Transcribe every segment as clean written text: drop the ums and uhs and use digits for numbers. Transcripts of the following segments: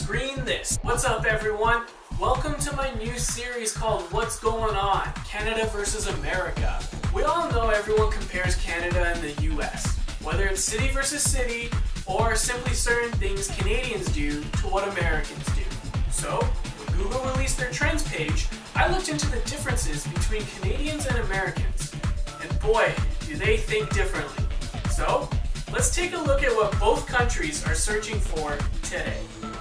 Screen this. What's up, everyone? Welcome to my new series called What's Going On? Canada versus America. We all know everyone compares Canada and the US, whether it's city versus city or simply certain things Canadians do to what Americans do. So, when Google released their trends page, I looked into the differences between Canadians and Americans. And boy, do they think differently. So, let's take a look at what both countries are searching for today.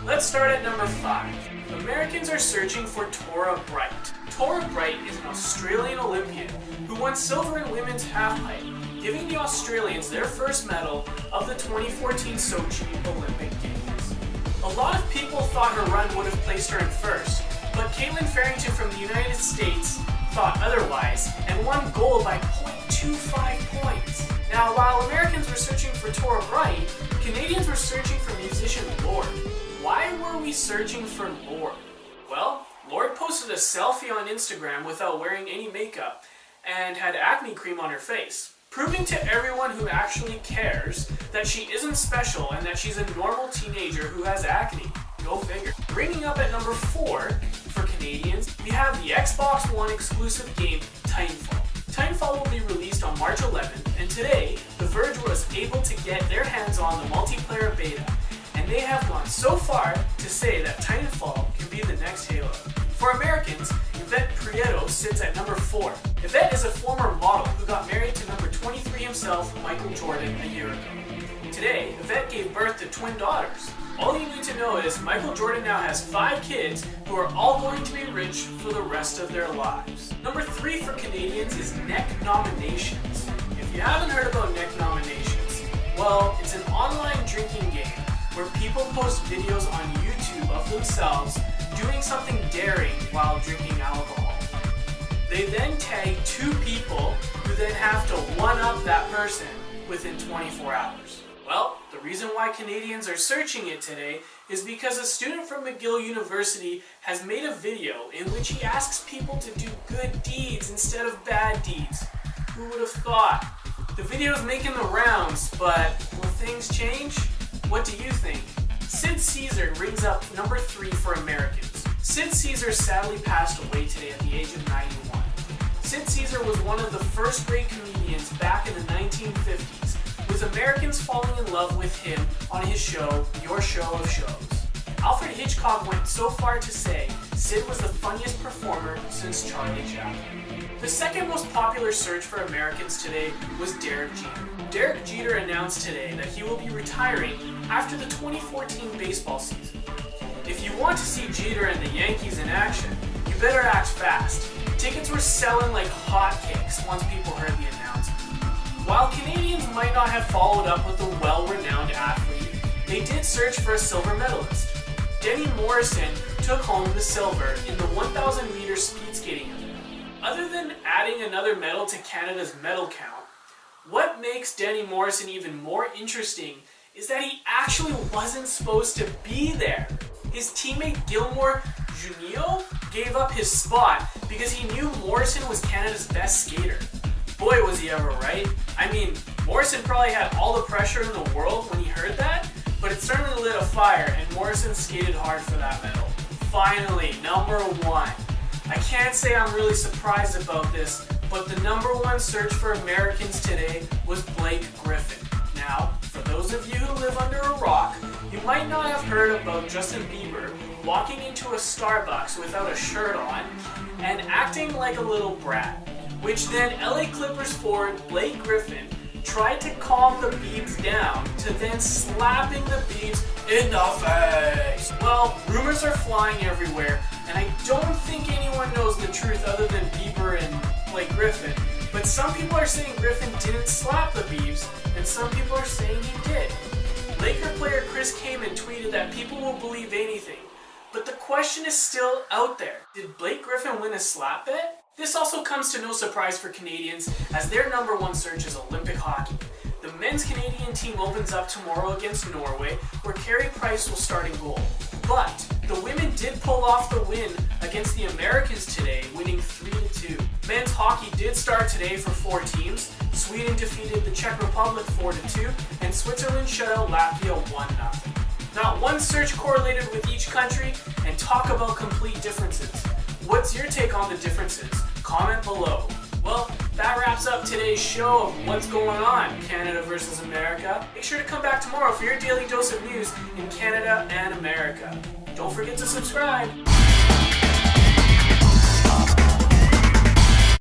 Let's start at number 5. Americans are searching for Tora Bright. Tora Bright is an Australian Olympian who won silver in women's half-pipe, giving the Australians their first medal of the 2014 Sochi Olympic Games. A lot of people thought her run would have placed her in first, but Caitlin Farrington from the United States thought otherwise and won gold by 0.25 points. Now, while Americans were searching for Tora Bright, Canadians were searching for musician Lorde. Why were we searching for Lorde? Well, Lorde posted a selfie on Instagram without wearing any makeup and had acne cream on her face, proving to everyone who actually cares that she isn't special and that she's a normal teenager who has acne. Go figure. Bringing up at number 4 for Canadians, we have the Xbox One exclusive game Titanfall. Titanfall will be released on March 11th, and today, The Verge was able to get their hands on the multiplayer beta, and they have gone so far to say that Titanfall can be the next Halo. For Americans, Yvette Prieto sits at number 4. Yvette is a former model who got married to number 23 himself, Michael Jordan, a year ago. Today, Yvette gave birth to twin daughters. All you need to know is Michael Jordan now has 5 kids who are all going to be rich for the rest of their lives. Number 3 for Canadians is Neck Nominations. If you haven't heard about Neck Nominations, well, it's an online drinking game where people post videos on YouTube of themselves doing something daring while drinking alcohol. They then tag 2 people who then have to one-up that person within 24 hours. Well, the reason why Canadians are searching it today is because a student from McGill University has made a video in which he asks people to do good deeds instead of bad deeds. Who would have thought? The video's making the rounds, but will things change? What do you think? Sid Caesar rings up number 3 for Americans. Sid Caesar sadly passed away today at the age of 91. Sid Caesar was one of the first great comedians back in the 1950s, with Americans falling in love with him on his show, Your Show of Shows. Alfred Hitchcock went so far to say Sid was the funniest performer since Charlie Chaplin. The second most popular search for Americans today was Derek Jeter. Derek Jeter announced today that he will be retiring after the 2014 baseball season. If you want to see Jeter and the Yankees in action, you better act fast. Tickets were selling like hotcakes once people heard the announcement. While Canadians might not have followed up with a well-renowned athlete, they did search for a silver medalist. Denny Morrison took home the silver in the 1,000 meter speed skating event. Other than adding another medal to Canada's medal count, what makes Denny Morrison even more interesting is that he actually wasn't supposed to be there. His teammate Gilmore Junio gave up his spot because he knew Morrison was Canada's best skater. Boy, was he ever right. I mean, Morrison probably had all the pressure in the world when he heard that, but it certainly lit a fire, and Morrison skated hard for that medal. Finally, number 1. I can't say I'm really surprised about this, but the number 1 search for Americans today was Blake Griffin. Now, for those of you who live under a rock, you might not have heard about Justin Bieber walking into a Starbucks without a shirt on and acting like a little brat, which then LA Clippers forward Blake Griffin tried to calm the Biebs down to then slapping the Biebs in the face. Well, rumors are flying everywhere, and I don't think anyone knows the truth other than Bieber and Blake Griffin, but some people are saying Griffin didn't slap the Biebs, and some people are saying he did. Laker player Chris Kaman tweeted that people will believe anything, but the question is still out there. Did Blake Griffin win a slap bet? This also comes to no surprise for Canadians, as their number 1 search is Olympic hockey. The men's Canadian team opens up tomorrow against Norway, where Carey Price will start in goal. But the women did pull off the win against the Americans today, winning 3-2. Men's hockey did start today for 4 teams. Sweden defeated the Czech Republic 4-2, and Switzerland shut out Latvia 1-0. Not one search correlated with each country, and talk about complete differences. What's your take on the differences? Comment below. Well, that wraps up today's show of What's Going On, Canada versus America. Make sure to come back tomorrow for your daily dose of news in Canada and America. Don't forget to subscribe.